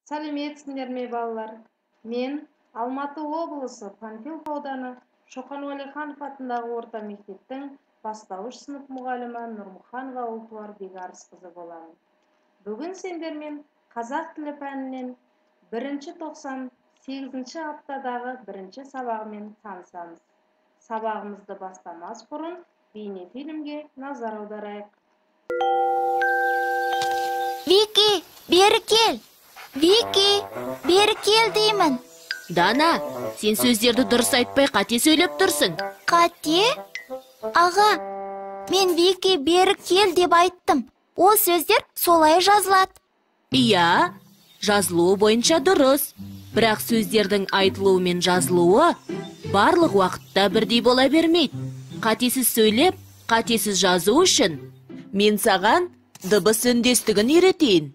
Сәлеметсіңдер ме балалар? Мен Алматы облысы Панфилов ауданы Шоқан Уәлиханов атындағы орта мектептің бастауыш сынып мұғалімі Нұрмұханова Ұлтуар Бекарысқызы боламын. Бүгін сендермен қазақ тілі пәнінен 1-98 аптадағы 1 сабағымен танысамыз. Сабағымызды бастамас бұрын бейнефильмге назар аударайық. Вики, бері кел! Вики, бері кел деймін. Дана, сен сөздерді дұрыс айтпай қате сөйлеп тұрсың. Қате? Аға, мен Вики бері кел деп айттым. Ол сөздер солай жазылады. Иә, жазылуы бойынша дұрыс. Бірақ сөздердің айтылуы мен жазылуы барлық уақытта бірдей бола бермейді. Қатесіз сөйлеп, қатесіз жазу үшін мен саған дыбыс үндестігін үйретейін.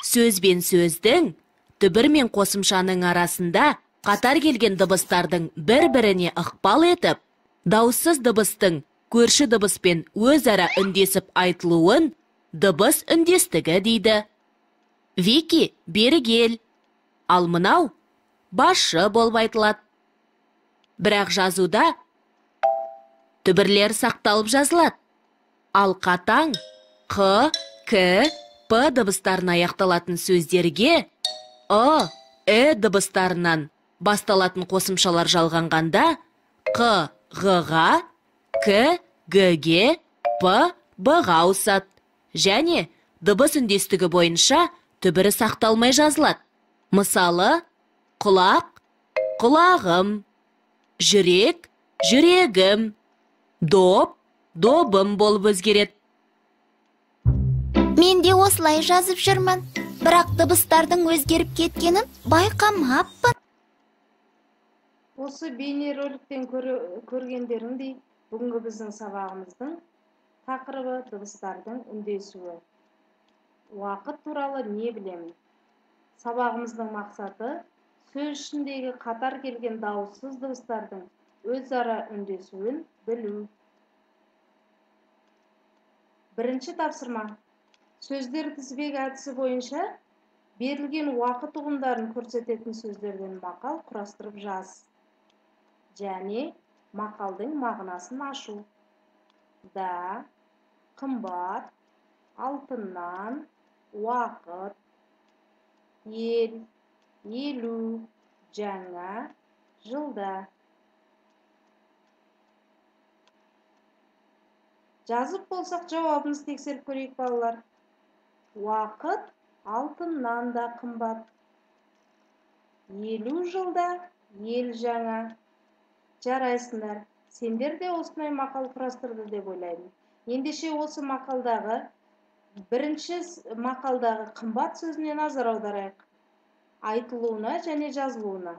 Сөз бен сөздің, түбір мен қосымшаның арасында қатар келген дыбыстардың бір-біріне ықпал етіп, дауыссыз дыбыстың көрші дыбыспен өзара үндесіп айтылуын дыбыс үндестігі дейді. Вики, бері кел. Ал мынау басшы болып айтылады. Бірақ жазуда түбірлер сақталып жазылады. Ал қатаң Қ, К, П дыбыстарын аяқталатын сөздерге дыбыстарынан басталатын қосымшалар жалғанғанда Қ, Ға, К, Г-ге, П, Б-ға ауысады. Және дыбыс үндестігі бойынша түбірі сақталмай жазылады. Мысалы, құлақ, құлағым, жүрек, жүрегім, доп, добым болып өзгереді. Мен де осылай жазып жүрмін, бірақ дыбыстардың өзгеріп кеткенін байқамаппын. Осы бейнероликтен көргендеріңдей, бүгінгі біздің сабағымыздың тақырыбы дыбыстардың үндесуі. Уақыт туралы не білемін? Сабағымыздың мақсаты сөз ішіндегі қатар келген дауыссыз дыбыстардың өзара үндесуін білу. Бірінші тапсырма. Сөздер тізбек әдісі бойынша берілген уақыт ұғымдарын көрсететін сөздерден мақал құрастырып жаз. Және мақалдың мағынасын ашу. Да, қымбат, алтыннан, уақыт, ел, елу, жаңа, жылда. Жазып болсақ жауабымызды тексеріп көрейік балалар. Уақыт алтыннан да қымбат. 50 жылда ел жаңа. Жарайсыңдар, сендер де осындай мақал құрастырды деп ойлаймын. Ендеше осы мақалдағы бірінші мақалдағы қымбат сөзіне назар аударайық. Айтылуына және жазылуына.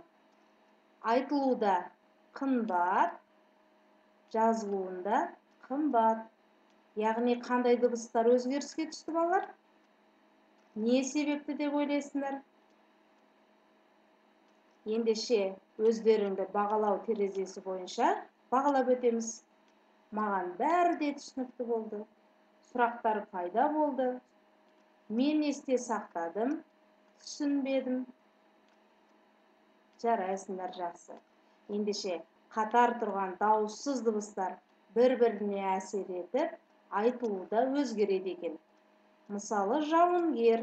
Айтылуда қымбат, жазылуында қымбат. Яғни қандай дыбыстар өзгеріске түсті балалар? Не себепті деп ойлайсыңдар? Ендеше өздеріңді бағалау терезесі бойынша бағалап өтеміз. Маған бәрі де түсінікті болды. Сұрақтар пайда болды. Мен есте сақтадым, түсінбедім. Жарайсыңдар, жақсы. Ендеше қатар тұрған дауыссыз дыбыстар бір-біріне әсер етіп, айтылуда өзгереді екен. Мысалы, жауынгер,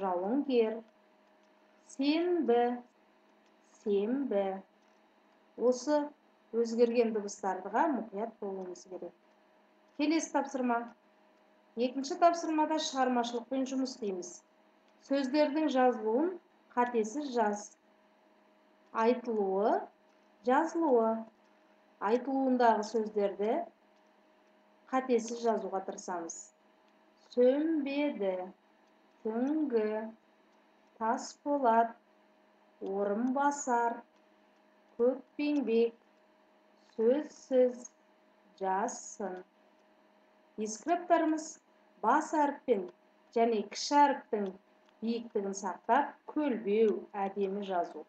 жауынгер, сенбі, сенбі. Осы өзгерген дыбыстарға мұқият болуымыз керек. Келесі тапсырма. Екінші тапсырмада шығармашылықпен жұмыс істейміз. Сөздердің жазылуын қатесіз жаз. Айтылуы, жазылуы. Айтылуындағы сөздерді қатесіз жазуға тырысамыз. Сөнбеді, түнгі, тасболат, орынбасар, көкпеңбек, сөзсіз, жазсын. Ескіріптарымыз бас әріппен және кіші әріптің биіктігін сақтап, көлбеу, әдемі жазу.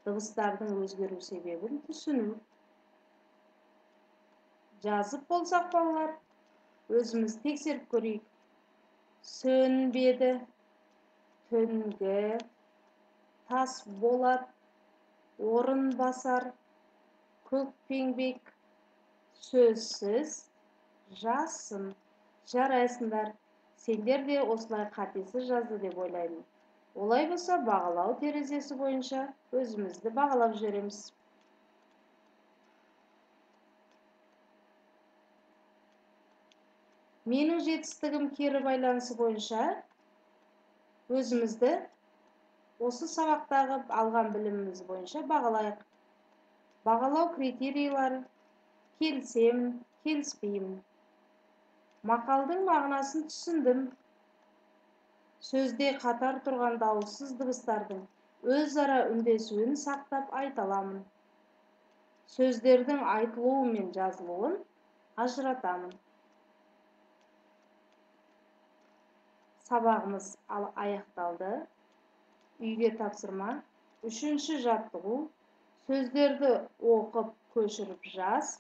Дыбыстардың өзгеру себебін түсіну. Жазып болсақ балалар, өзіміз тексеріп көрейік. Сөнбеді, Төнгө, Тасболат, Орынбасар, Көкпеңбек, сөзсіз, жазсын. Жарайсыңдар. Сендер де осылай қатесіз жазды деп ойлаймын. Олай болса, бағалау терезесі бойынша өзімізді бағалап жүреміз. Менің жетістігім кері байланысы бойынша өзімізді осы сабақтағы алған біліміміз бойынша бағалайық. Бағалау критерийлері: келісемін, келіспеймін. Мақалдың мағынасын түсіндім. Сөзде қатар тұрған дауыссыз дыбыстардың өзара үндесуін сақтап айта аламын. Сөздердің айтылуы мен жазылуын ажыратамын. Сабағымыз аяқталды. Үйге тапсырма. 3-ші жаттығу: сөздерді оқып, көшіріп жаз.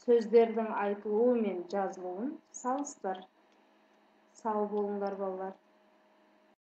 Сөздердің айтылуы мен жазылуын салыстыр. Сау болыңдар балалар.